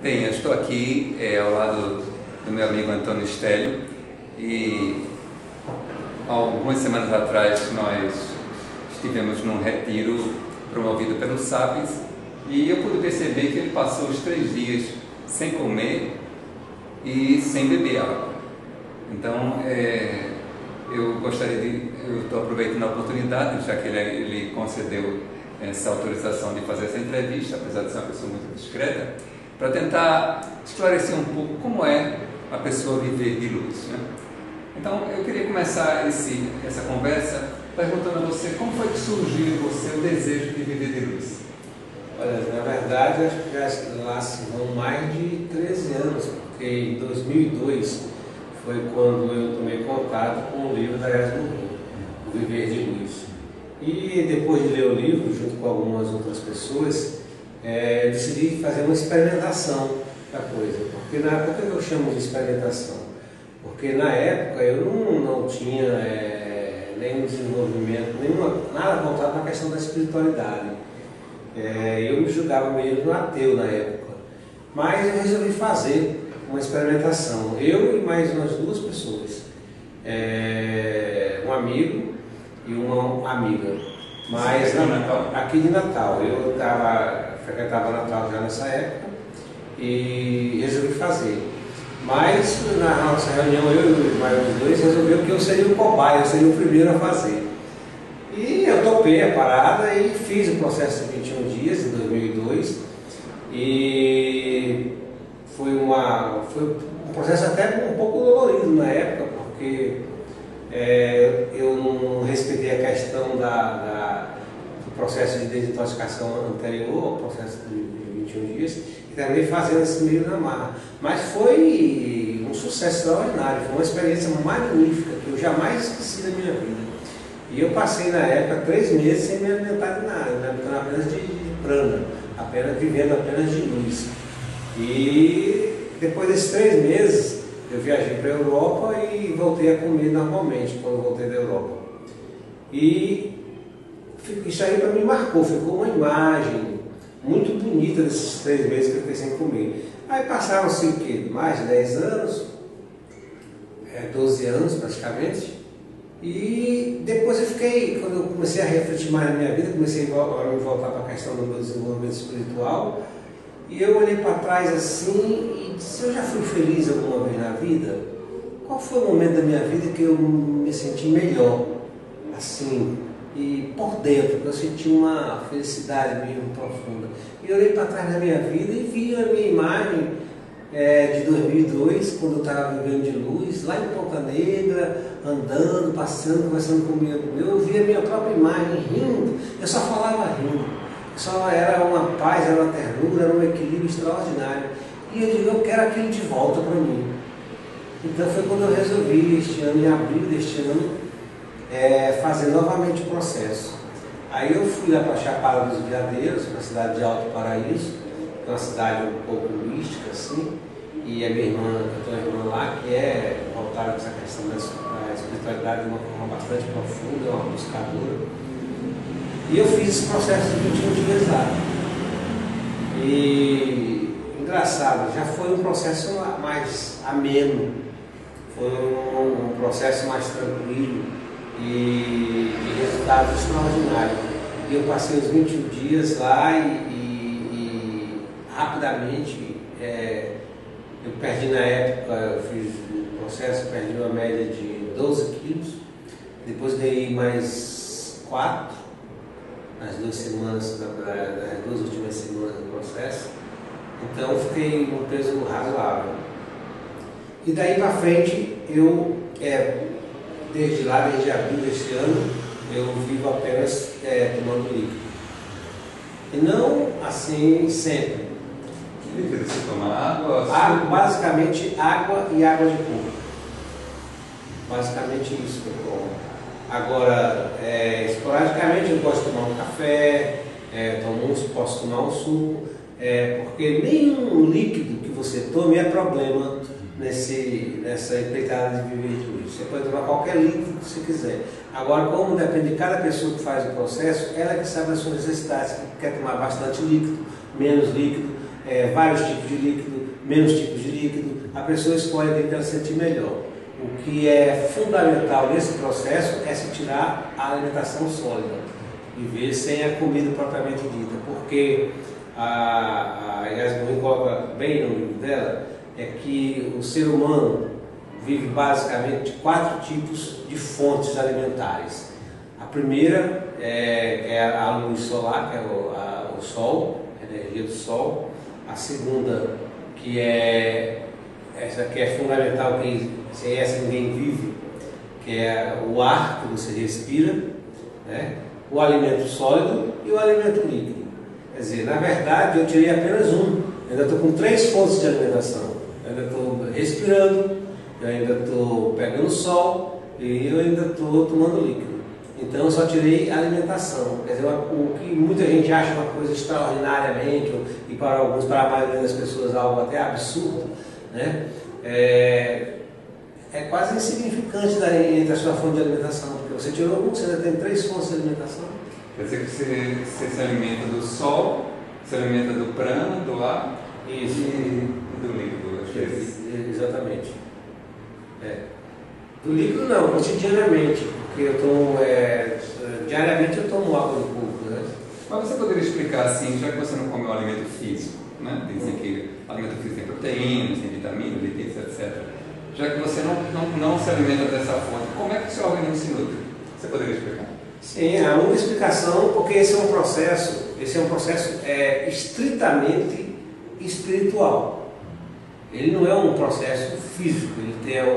Bem, eu estou aqui ao lado do meu amigo Antônio Stélio e algumas semanas atrás nós estivemos num retiro promovido pelo SAPES e eu pude perceber que ele passou os 3 dias sem comer e sem beber água. Então, eu estou aproveitando a oportunidade, já que ele concedeu essa autorização de fazer essa entrevista, apesar de ser uma pessoa muito discreta, para tentar esclarecer um pouco como é a pessoa viver de luz, né? Então, eu queria começar essa conversa perguntando a você como foi que surgiu em você o desejo de viver de luz. Olha, na verdade, acho que já lá se vão mais de 13 anos, porque em 2002 foi quando eu tomei contato com o livro da Erasmo Rim, O Viver de Luz. E depois de ler o livro, junto com algumas outras pessoas, eu decidi fazer uma experimentação da coisa. Porque por que eu chamo de experimentação? Porque na época eu não tinha nenhum desenvolvimento, nada voltado para a questão da espiritualidade. Eu me julgava mesmo ateu na época. Mas eu resolvi fazer uma experimentação. Eu e mais umas 2 pessoas. Um amigo e uma amiga. Mas aqui de Natal. Eu frequentava Natal já nessa época e resolvi fazer. Mas na nossa reunião, eu e mais uns 2 resolveu que eu seria o cobaia, eu seria o primeiro a fazer. E eu topei a parada e fiz o processo de 21 dias em 2002. E foi um processo até um pouco dolorido na época, porque eu não respeitei a questão do processo de desintoxicação anterior ao processo de 21 dias e também fazendo esse meio na marra. Mas foi um sucesso extraordinário, foi uma experiência magnífica que eu jamais esqueci da minha vida. E eu passei na época 3 meses sem me alimentar de nada, me alimentando apenas de prana, vivendo apenas de luz. E depois desses 3 meses eu viajei para a Europa e voltei a comer normalmente quando voltei da Europa. E isso aí para mim marcou, ficou uma imagem muito bonita desses 3 meses que eu fiquei sem comer. Aí passaram-se mais de 10 anos, 12 anos praticamente. E depois quando eu comecei a refletir mais na minha vida, comecei a me voltar para a questão do meu desenvolvimento espiritual, e eu olhei para trás assim e disse: eu já fui feliz alguma vez na vida? Qual foi o momento da minha vida que eu me senti melhor, assim, e por dentro, que eu senti uma felicidade mesmo profunda? E eu olhei para trás da minha vida e vi a minha imagem de 2002, quando eu estava vivendo de luz, lá em Ponta Negra, andando, passando, conversando com o meu amigo. Eu vi a minha própria imagem rindo, eu só falava rindo, só era uma paz, era uma ternura, era um equilíbrio extraordinário. E eu digo: eu quero aquilo de volta para mim. Então foi quando eu resolvi, este ano, em abril deste ano, fazer novamente o processo. Aí eu fui lá para a Chapada dos Veadeiros, para a cidade de Alto Paraíso, que é uma cidade um pouco mística, assim, e a minha irmã, eu tenho uma irmã lá que é voltada para essa questão da espiritualidade de uma forma bastante profunda, é uma buscadora. E eu fiz esse processo de 21 dias lá. E engraçado, já foi um processo mais ameno, foi um processo mais tranquilo e de resultados extraordinários. E eu passei os 21 dias lá e rapidamente, eu perdi na época, eu fiz o processo, perdi uma média de 12 quilos, depois ganhei mais 4 nas 2 semanas, nas 2 últimas semanas do processo, então eu fiquei um peso razoável. E daí para frente, eu, desde abril deste ano, eu vivo apenas tomando líquido. E não assim sempre. Que líquido você toma? Água? Basicamente água e água de coco. Basicamente isso que eu tomo. Agora, esporadicamente eu posso tomar um café, posso tomar um suco, porque nenhum líquido que você tome é problema nessa empreitada de viver de luz. Você pode tomar qualquer líquido que você quiser. Agora, como depende de cada pessoa que faz o processo, ela que sabe as suas necessidades, que quer tomar bastante líquido, menos líquido, vários tipos de líquido, menos tipos de líquido, a pessoa escolhe aquele que ela se sentir melhor. O que é fundamental nesse processo é se tirar a alimentação sólida, viver sem a comida propriamente dita, porque a Yasmin coloca bem no livro dela, é que o ser humano vive basicamente de 4 tipos de fontes alimentares. A primeira é a luz solar, que é o sol, a energia do sol. A segunda, que é essa que é fundamental, que sem essa ninguém vive, que é o ar que você respira, né? O alimento sólido e o alimento líquido. Quer dizer, na verdade eu tirei apenas um, eu ainda estou com 3 fontes de alimentação. Eu ainda estou respirando, eu ainda estou pegando sol e eu ainda estou tomando líquido. Então eu só tirei a alimentação. Quer dizer, o que muita gente acha uma coisa extraordinariamente, e para alguns, para a maioria das pessoas, algo até absurdo, né? É quase insignificante entre a sua fonte de alimentação, porque você tirou um, você ainda tem 3 fontes de alimentação. Quer dizer que você se alimenta do sol, se alimenta do prana, do ar. Isso. E do líquido, às vezes. Exatamente. Do líquido não, cotidianamente, porque eu tomo, diariamente eu tomo água de coco, né? Mas você poderia explicar assim, já que você não come o alimento físico, né? Dizem que o alimento físico tem proteínas, tem vitaminas, lipídios, etc. Já que você não se alimenta dessa fonte, como é que o seu organismo se nutre? Você poderia explicar? Sim, há uma explicação, porque esse é um processo estritamente espiritual. Ele não é um processo físico,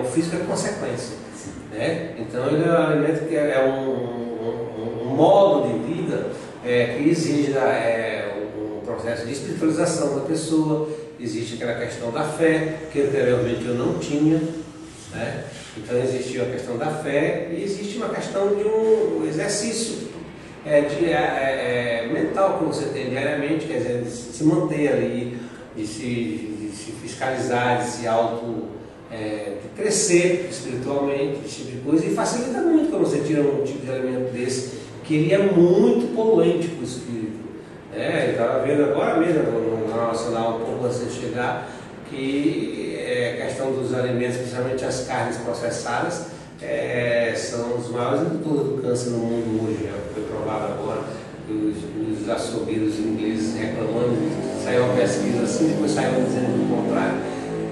o físico é consequência, né? Então ele é um alimento que é um modo de vida que exige um processo de espiritualização da pessoa. Existe aquela questão da fé, que anteriormente eu não tinha, né? Então existiu a questão da fé e existe uma questão de um exercício mental que você tem diariamente, quer dizer, de se manter ali, de se fiscalizar, de se de crescer espiritualmente, esse tipo de coisa, e facilita muito quando você tira um tipo de alimento desse, que ele é muito poluente para o espírito. Eu estava vendo agora mesmo no Jornal Nacional, um pouco antes de chegar, que a questão dos alimentos, principalmente as carnes processadas, são os maiores indutores do câncer no mundo hoje. Foi provado agora, os açougueiros ingleses reclamando, saiu uma pesquisa assim, depois saiu dizendo o contrário,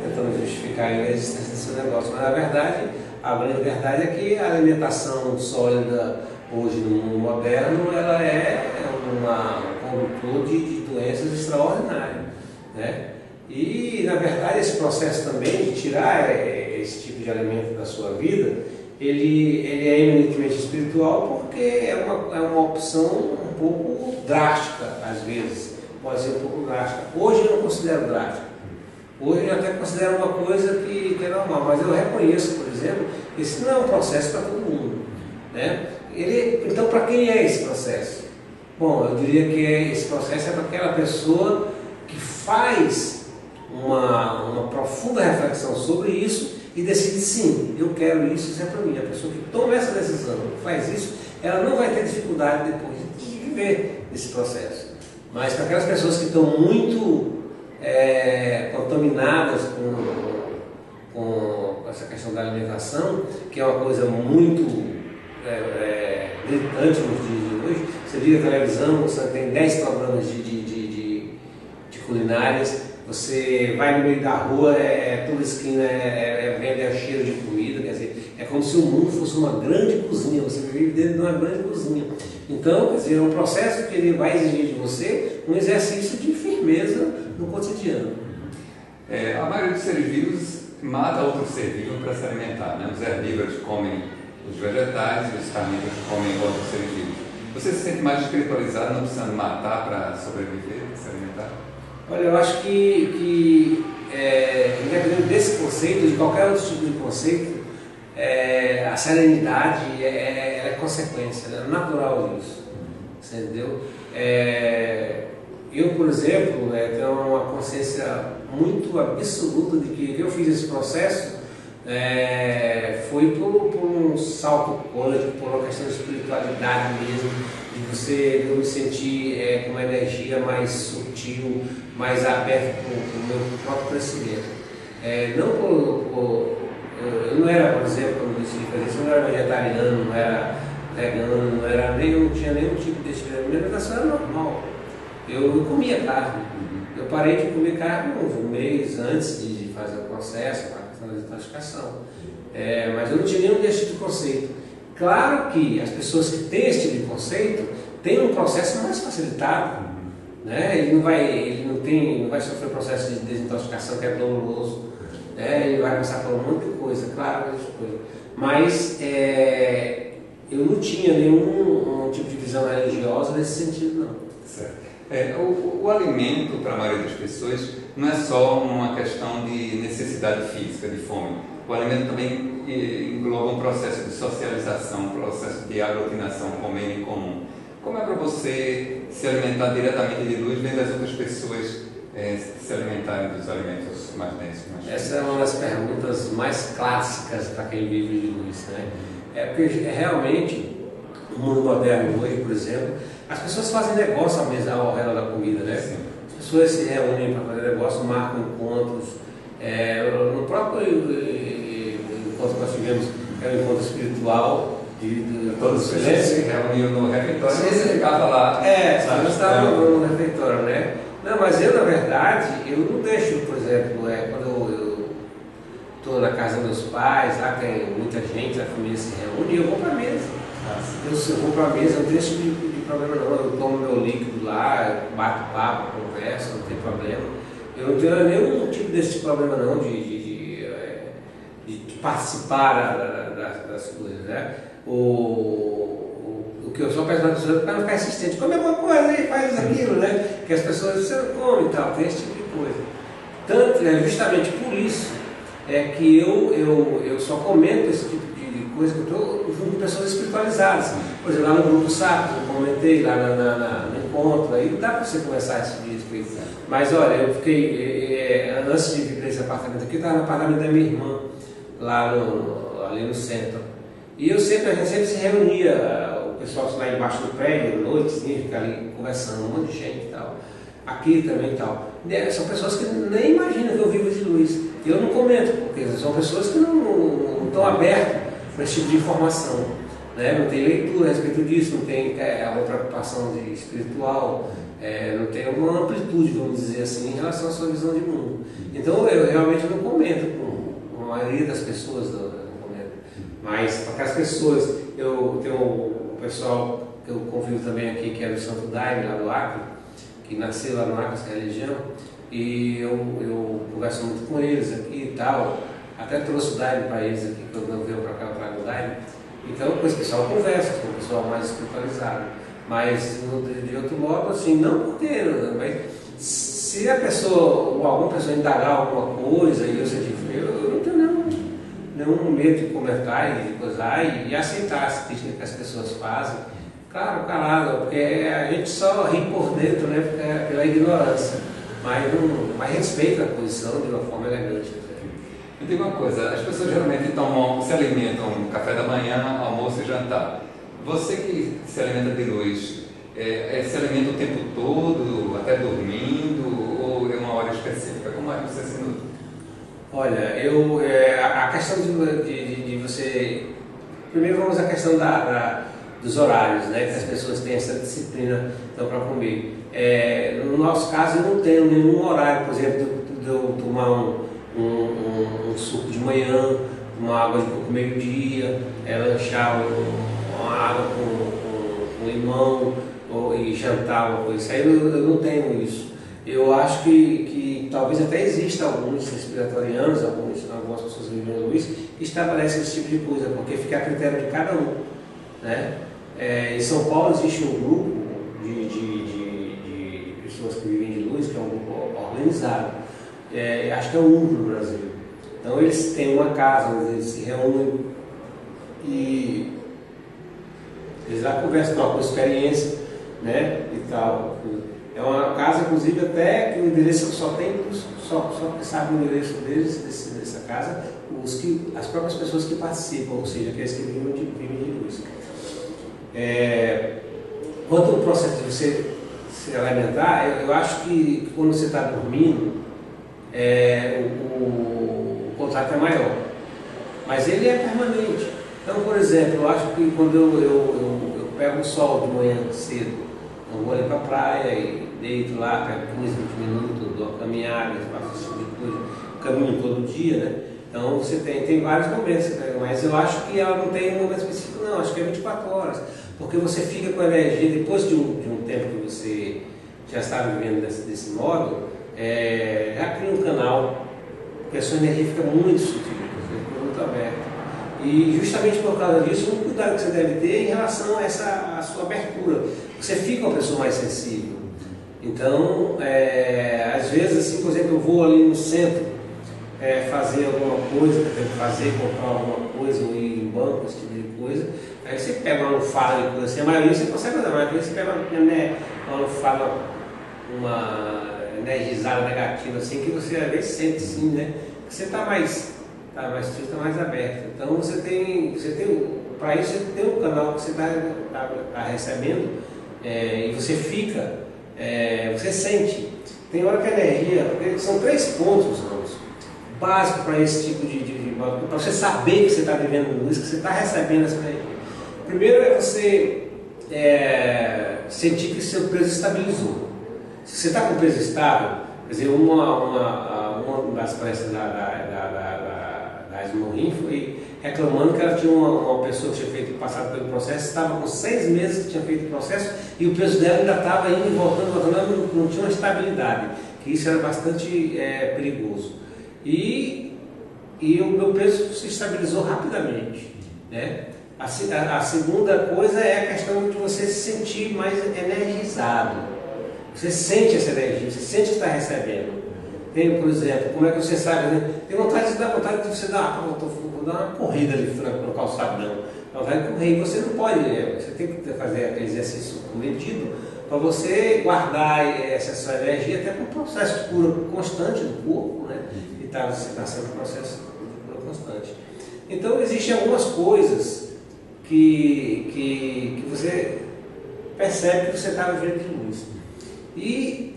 tentando justificar a existência desse negócio. Mas na verdade, a grande verdade é que a alimentação sólida hoje no mundo moderno, ela é um condutor de doenças extraordinárias, né? E na verdade esse processo também de tirar esse tipo de alimento da sua vida, ele é eminentemente espiritual, porque é uma opção um pouco drástica, às vezes, pode ser um pouco drástica. Hoje eu não considero drástica, hoje eu até considero uma coisa que é normal, mas eu reconheço, por exemplo, que esse não é um processo para todo mundo, né? Então, para quem é esse processo? Bom, eu diria que esse processo é para aquela pessoa que faz uma profunda reflexão sobre isso e decide, sim, eu quero isso, isso é para mim. A pessoa que toma essa decisão, que faz isso, ela não vai ter dificuldade depois de viver esse processo. Mas para aquelas pessoas que estão muito contaminadas com essa questão da alimentação, que é uma coisa muito gritante nos dias de hoje, você liga a televisão, você tem 10 programas de culinárias, você vai no meio da rua, toda esquina vende cheiro de comida, quer dizer, é como se o mundo fosse uma grande cozinha, você vive dentro de uma grande cozinha. Então, quer dizer, é um processo que ele vai exigir de você um exercício de firmeza no cotidiano. A maioria dos seres vivos mata outro ser vivo para se alimentar, né? Os herbívoros comem os vegetais e os carnívoros comem outros seres vivos. Você se sente mais espiritualizado, não precisando matar para sobreviver, se alimentar? Olha, eu acho que independente desse conceito, de qualquer outro tipo de conceito, a serenidade é consequência, é natural disso, entendeu? Eu, por exemplo, tenho uma consciência muito absoluta de que eu fiz esse processo foi por um salto quântico, por uma questão de espiritualidade mesmo, de eu me sentir com uma energia mais sutil, mais aberta para o meu próprio crescimento. Eu não era, por exemplo, como eu decidi fazer isso, eu não era vegetariano, não era vegano, não tinha nenhum tipo de a minha alimentação era normal. Eu comia carne. Eu parei de comer carne um mês antes de fazer o processo, para a questão da desintoxicação. Mas eu não tinha nenhum desse tipo de conceito. Claro que as pessoas que têm esse tipo de conceito têm um processo mais facilitado, né? Ele não vai sofrer processo de desintoxicação que é doloroso, né? Ele vai passar por um monte de coisa, claro, mas eu não tinha nenhum tipo de visão religiosa nesse sentido, não. Certo. O alimento, para a maioria das pessoas, não é só uma questão de necessidade física, de fome. O alimento também engloba um processo de socialização, um processo de aglutinação, comer em comum. Como é para você se alimentar diretamente de luz, vendo as outras pessoas se alimentarem dos alimentos mais densos? Essa é uma das perguntas mais clássicas para quem vive de luz, né? Porque realmente, no mundo moderno hoje, por exemplo, as pessoas fazem negócio ao redor da comida, né? Sim. As pessoas se reúnem para fazer negócio, marcam encontros. No próprio encontro que nós tivemos, o encontro espiritual de todos os presentes se reuniam no refeitório e você ficava lá. Nós estávamos no refeitório, né? Não, mas eu, na verdade, eu não deixo, por exemplo, quando eu estou na casa dos meus pais, lá tem muita gente, a família se reúne, eu vou para a mesa. Eu vou para a mesa, não tenho esse tipo de problema não. Eu tomo meu líquido lá, bato papo, converso, não tem problema. Eu não tenho nenhum tipo desse problema não de participar das coisas, né? O que eu só peço para as pessoas para não ficar insistente, come alguma coisa aí, faz aquilo, né? Que as pessoas você não come e tal, tem esse tipo de coisa. Tanto, justamente por isso que eu só comento esse tipo de coisa que eu estou junto com pessoas espiritualizadas. Por exemplo, lá no grupo Sapos, eu comentei lá no encontro, aí dá para você conversar esse tipo de coisa. Mas olha, eu fiquei, antes de vir para esse apartamento aqui, eu estava no apartamento da minha irmã, ali no centro. E a gente sempre se reunia, o pessoal lá embaixo do prédio, à noite, fica ali conversando, um monte de gente e tal. Aqui também e tal. São pessoas que nem imaginam que eu vivo de luz. Eu não comento, porque são pessoas que não estão abertas para esse tipo de informação. Né? Não tem leitura a respeito disso, não tem uma preocupação espiritual, não tem uma amplitude, vamos dizer assim, em relação à sua visão de mundo. Então eu realmente não comento com a maioria das pessoas, não comento. Mas para aquelas pessoas, eu tenho o pessoal que eu convivo também aqui, que é do Santo Daime, lá do Acre, que nasceu lá no Acre, essa religião, e eu converso muito com eles aqui e tal. Até trouxe o Daime para eles aqui, quando eu venho para cá, eu trago o Daime. Então, com esse pessoal eu converso, com o pessoal mais espiritualizado. Mas, de outro modo, assim, não porque... Mas, se a pessoa, ou alguma pessoa indagar alguma coisa, e eu sentir frio, eu não tenho nenhum medo de comentar e de coisar e aceitar as críticas que as pessoas fazem. Claro, calado, porque a gente só ri por dentro, né, pela ignorância. Mas respeita a posição de uma forma elegante. Me diga uma coisa, as pessoas geralmente se alimentam no café da manhã, almoço e jantar. Você que se alimenta de luz, se alimenta o tempo todo, até dormindo, ou é uma hora específica? Como é que você se nutre? Olha, a questão de você... Primeiro vamos à questão dos horários, né? Que as pessoas têm essa disciplina então, para comer. No nosso caso, eu não tenho nenhum horário, por exemplo, de eu tomar um suco de manhã, uma água de coco meio-dia, lanchar uma água com limão e jantar uma coisa. Isso aí eu não tenho isso. Eu acho que talvez até exista alguns respiratorianos, algumas pessoas que vivem no luz, que estabelecem esse tipo de coisa, porque fica a critério de cada um. Né? Em São Paulo existe um grupo de pessoas que vivem de luz, que é um grupo organizado. Acho que é o único no Brasil. Então eles têm uma casa onde eles se reúnem e eles lá conversam com experiência, né, e tal. É uma casa, inclusive, até que o endereço só sabe o endereço deles, dessa casa, as próprias pessoas que participam, ou seja, aqueles que vivem de luz. quanto ao processo de você se alimentar, eu acho que quando você está dormindo, o contato é maior, mas ele é permanente. Então, por exemplo, eu acho que quando eu pego o sol de manhã cedo, eu vou ali para a praia e deito lá, pego 15, 20 minutos, dou uma caminhada, faço esse tipo de coisa, caminho todo dia, né? Então você tem vários momentos, né? Mas eu acho que ela não tem um momento específico, não, acho que é 24 horas, porque você fica com a energia, depois de um tempo que você já está vivendo desse modo, já cria um canal, porque a sua energia fica muito sutil, fica muito aberta. E justamente por causa disso, um cuidado que você deve ter em relação a sua abertura. Você fica uma pessoa mais sensível. Então, às vezes, assim, por exemplo, eu vou ali no centro fazer alguma coisa que eu tenho que fazer, comprar alguma coisa, ou ir em banco, esse tipo de coisa. Aí você pega uma almofada e coisa assim, a maioria você consegue fazer, mas às vezes você pega uma almofada, uma energizada negativa, assim, que você às vezes sente sim, né? Que você está mais sutil, está mais aberto. Então você tem para isso você tem um canal que você está recebendo e você fica, você sente. Tem hora que a energia, porque são 3 pontos, básicos para esse tipo para você saber que você está vivendo isso, que você está recebendo essa energia. Primeiro é você sentir que seu peso estabilizou. Se você está com peso estável, quer dizer, uma das palestras da Esmorim foi reclamando que ela tinha uma pessoa que tinha passado pelo processo, estava com 6 meses que tinha feito o processo e o peso dela ainda estava indo e voltando, não tinha uma estabilidade, que isso era bastante perigoso. E o meu peso se estabilizou rapidamente, né? A segunda coisa é a questão de você se sentir mais energizado. Você sente essa energia, você sente que está recebendo. Tem, por exemplo, como é que você sabe, né? Tem vontade de você dar, vou dar uma corrida ali no calçadão. Dá vontade de correr, e você não pode, você tem que fazer aquele exercício medido para você guardar essa sua energia até com um processo de cura constante do corpo, né? E você está sendo um processo de cura constante. Então existem algumas coisas que você percebe que você está vivendo de luz. E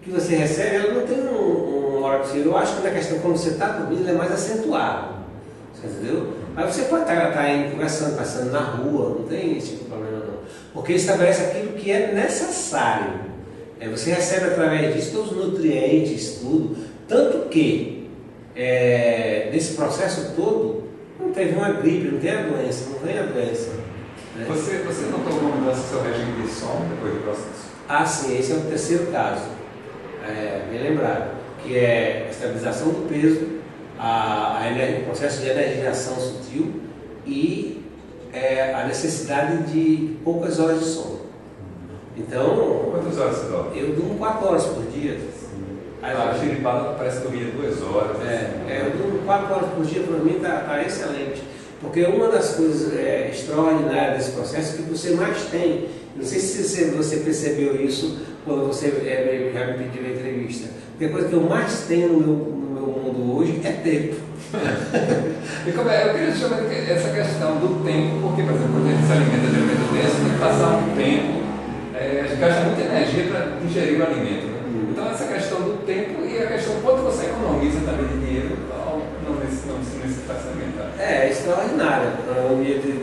que você recebe, ela não tem uma hora que você... Eu acho que na questão, quando você está dormindo, ela é mais acentuado. Você entendeu? Mas você pode estar aí conversando, passando na rua, não tem esse tipo de problema não. Porque estabelece aquilo que é necessário. Você recebe através disso todos os nutrientes, tudo. Tanto que, nesse processo todo, não teve uma gripe, não tem a doença, não vem a doença. Né? Você notou alguma mudança no seu regime de sono depois do processo? Ah, sim, esse é o terceiro caso. Bem lembrado, que é a estabilização do peso, o processo de energização sutil e a necessidade de poucas horas de sono. Então... Quantas horas você dorme? Eu durmo 4 horas por dia. A xeripada parece que dormia 2 horas. Eu durmo 4 horas por dia, para mim está excelente. Porque uma das coisas extraordinárias desse processo é que você mais tem. Não sei se você percebeu isso quando você já me pediu a entrevista. Porque a coisa que eu mais tenho no meu mundo hoje é tempo. E como eu queria chamar essa questão do tempo, porque, por exemplo, quando a gente se alimenta de alimento denso, tem que passar um tempo, a gente gasta muita energia para digerir o alimento. Né? Então, essa questão do tempo e a questão quanto você economiza também de dinheiro nesse tratamento. É extraordinário.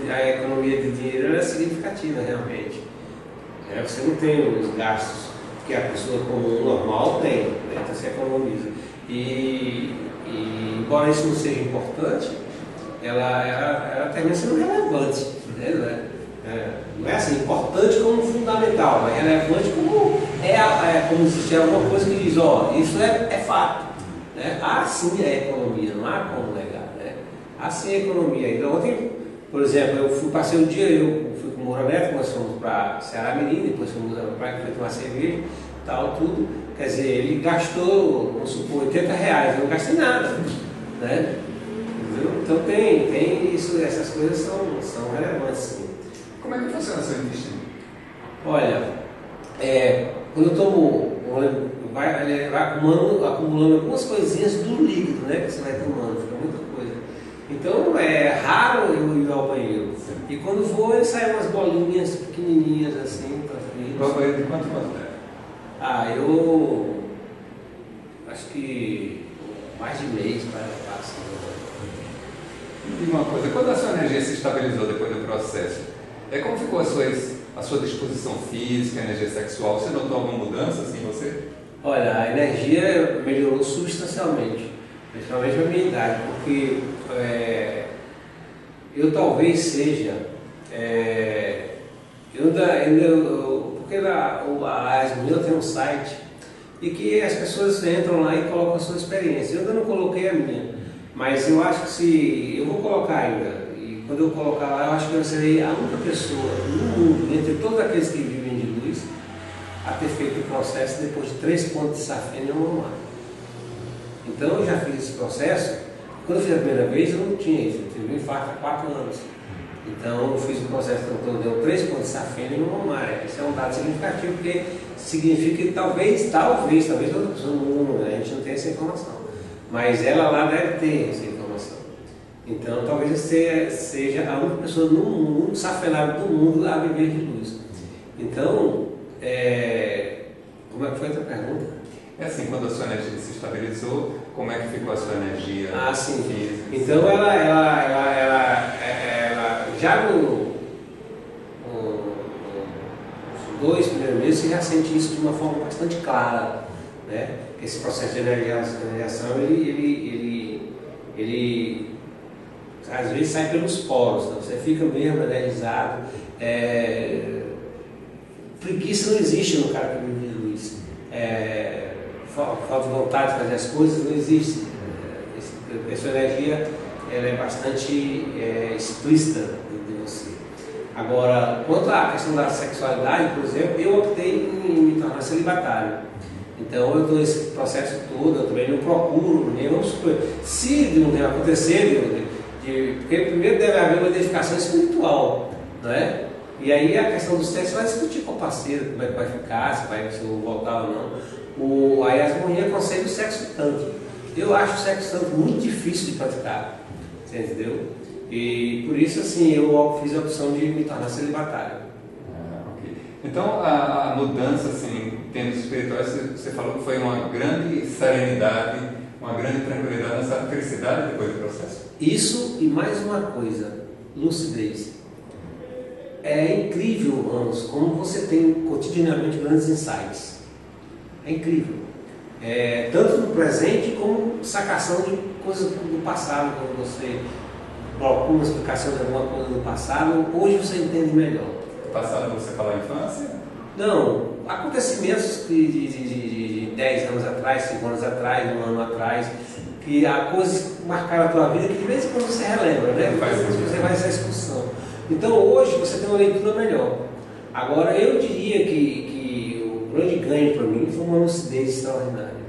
A economia de dinheiro é significativa, realmente. Você não tem os gastos que a pessoa comum normal tem, né? Então você economiza. E embora isso não seja importante, ela termina sendo relevante. Né? Não é assim, importante como fundamental, mas relevante como como se alguma coisa que diz, isso é fato. Né? Há sim a economia, não há como negar. Né? Há sim a economia. Então, ontem, por exemplo, passei o dia, eu fui com o Moura Neto, nós fomos para Ceará Mirim, depois fomos para a praia, foi tomar cerveja, tal, tudo. Quer dizer, ele gastou, vamos supor, R$80, eu não gastei nada. Né? Entendeu? Então tem isso, essas coisas são relevantes, sim. Como é que funciona o seu intestino? Olha, quando eu tomo, vai acumulando algumas coisinhas do líquido, né, que você vai tomando, fica muita coisa. Então é raro eu ir ao banheiro. E quando vou, ele sai umas bolinhas pequenininhas assim para frente. Vai ao banheiro de quanto tempo? Eu acho que mais de mês para passar. E uma coisa, quando a sua energia se estabilizou depois do processo, como ficou a sua disposição física, a energia sexual? Você notou alguma mudança assim em você? Olha, a energia melhorou substancialmente, principalmente a minha idade, porque eu talvez seja, porque a Esmila tem um site e que as pessoas entram lá e colocam a sua experiência. Eu ainda não coloquei a minha, mas eu acho que se eu vou colocar ainda, e quando eu colocar lá, eu acho que eu serei a única pessoa no mundo, entre todos aqueles que vivem de luz, a ter feito o processo depois de 3 pontos de safena no mar. Então eu já fiz esse processo. Quando eu fiz a primeira vez eu não tinha isso, eu tive um infarto há 4 anos. Então eu fiz o processo, então deu 3 pontos de safena no mar. Isso é um dado significativo, porque significa que talvez outra pessoa no mundo, a gente não tem essa informação. Mas ela lá deve ter essa informação. Então talvez seja a única pessoa no mundo, safenado do mundo, a viver de luz. Então, como é que foi a tua pergunta? É assim, quando a sua energia se estabilizou, como é que ficou a sua energia sim. física? Então ela já nos 2 primeiros meses você já sente isso de uma forma bastante clara, né? Esse processo de energização, ele às vezes sai pelos poros, então você fica mesmo energizado. Preguiça não existe no cara que vive de luz. Falta de vontade de fazer as coisas não existe. Essa energia ela é bastante explícita de você. Agora, quanto à questão da sexualidade, por exemplo, eu optei em me tornar celibatário. Então eu estou nesse processo todo, eu também não procuro nenhum super. Se não acontecer, porque primeiro deve haver uma identificação espiritual, não é? E aí a questão do sexo vai discutir com o parceiro, como é que vai ficar, se vai voltar ou não. Aí as mulheres aconselham o sexo tanto. Eu acho o sexo tanto muito difícil de praticar, você entendeu? E por isso assim eu fiz a opção de me tornar celibatário. Okay. Então a mudança assim, em termos espirituais, você falou que foi uma grande serenidade, uma grande tranquilidade, uma certa felicidade depois do processo. Isso e mais uma coisa, lucidez. É incrível, Ramos, como você tem cotidianamente grandes insights. É incrível. Tanto no presente como sacação de coisas do passado, quando você procura uma explicação de alguma coisa do passado, hoje você entende melhor. Passado você fala infância? Não, acontecimentos de 10 anos atrás, 5 anos atrás, 1 ano atrás, que há coisas que marcaram a tua vida que de vez em quando você relembra, né? Você vai essa excursão. Então hoje você tem uma leitura melhor. Agora eu diria que o grande ganho para mim foi uma lucidez extraordinária.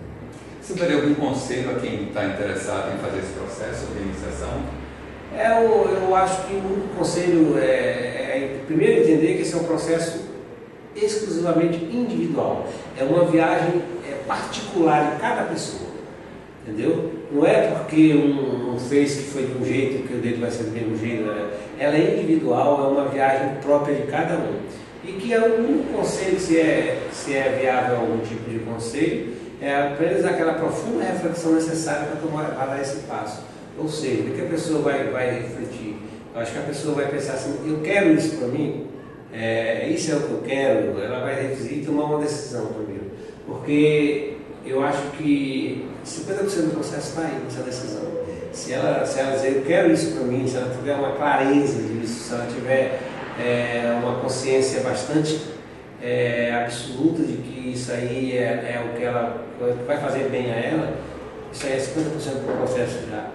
Você daria algum conselho a quem está interessado em fazer esse processo de iniciação? Eu acho que o conselho primeiro entender que esse é um processo exclusivamente individual. É uma viagem particular de cada pessoa. Entendeu? Não é porque um fez que foi de um jeito que o dele vai ser do mesmo jeito, né? Ela é individual, é uma viagem própria de cada um. E que é o único conselho, se é viável algum tipo de conselho, é apenas aquela profunda reflexão necessária para dar esse passo. Ou seja, o que a pessoa vai refletir? Eu acho que a pessoa vai pensar assim, eu quero isso para mim, isso é o que eu quero, ela vai refletir e tomar uma decisão primeiro. Porque eu acho que 50% do processo está aí, nessa decisão. Se ela dizer, eu quero isso para mim, se ela tiver uma clareza disso, se ela tiver uma consciência bastante absoluta de que isso aí é o que ela vai fazer bem a ela, isso aí é 50% do processo já.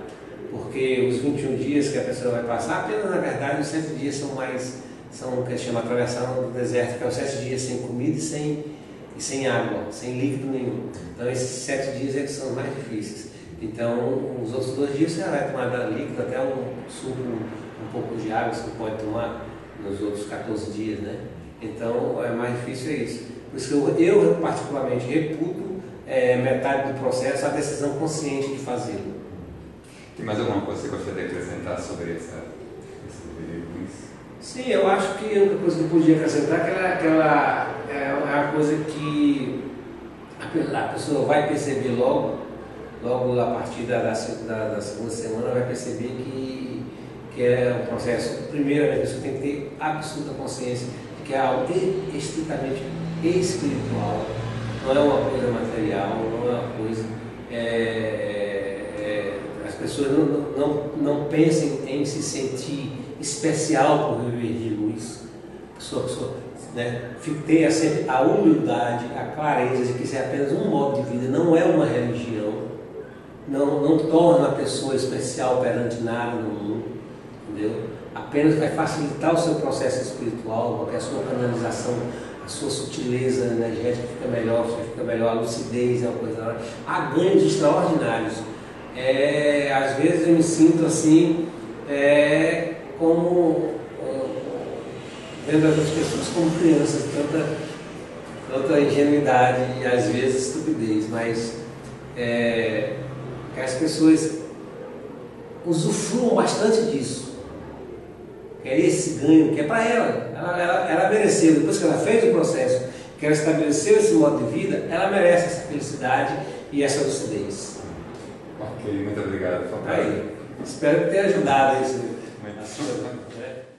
Porque os 21 dias que a pessoa vai passar, apenas na verdade os 7 dias são o que se chama atravessar do deserto, que é os 7 dias sem comida e sem água, sem líquido nenhum. Então esses 7 dias é que são mais difíceis. Então os outros 2 dias você vai tomar líquido, até um suco, um pouco de água você pode tomar nos outros 14 dias, né? Então é mais difícil isso. Por isso que eu particularmente reputo metade do processo a decisão consciente de fazê-lo. Tem mais alguma coisa que você gostaria de acrescentar sobre esse quiz? Sim, eu acho que a única coisa que eu podia acrescentar é uma coisa que a pessoa vai perceber logo a partir da segunda semana, vai perceber que é um processo. Primeiramente, a pessoa tem que ter absoluta consciência de que é algo estritamente espiritual, não é uma coisa material, não é uma coisa. As pessoas não pensem em se sentir especial por viver de luz. A pessoa tenha sempre a humildade, a clareza de que isso é apenas um modo de vida, não é uma religião, não torna a pessoa especial perante nada no mundo, entendeu? Apenas vai facilitar o seu processo espiritual, porque a sua canalização, a sua sutileza energética fica melhor, você fica melhor, a lucidez é uma coisa. Há ganhos extraordinários. Às vezes eu me sinto assim, como vendo as pessoas como crianças, tanta ingenuidade e às vezes estupidez, mas que as pessoas usufruam bastante disso. Que é esse ganho que é para ela mereceu, depois que ela fez o processo, que ela estabeleceu esse modo de vida, ela merece essa felicidade e essa lucidez. Ok, muito obrigado. Aí, espero que tenha ajudado isso. Muito.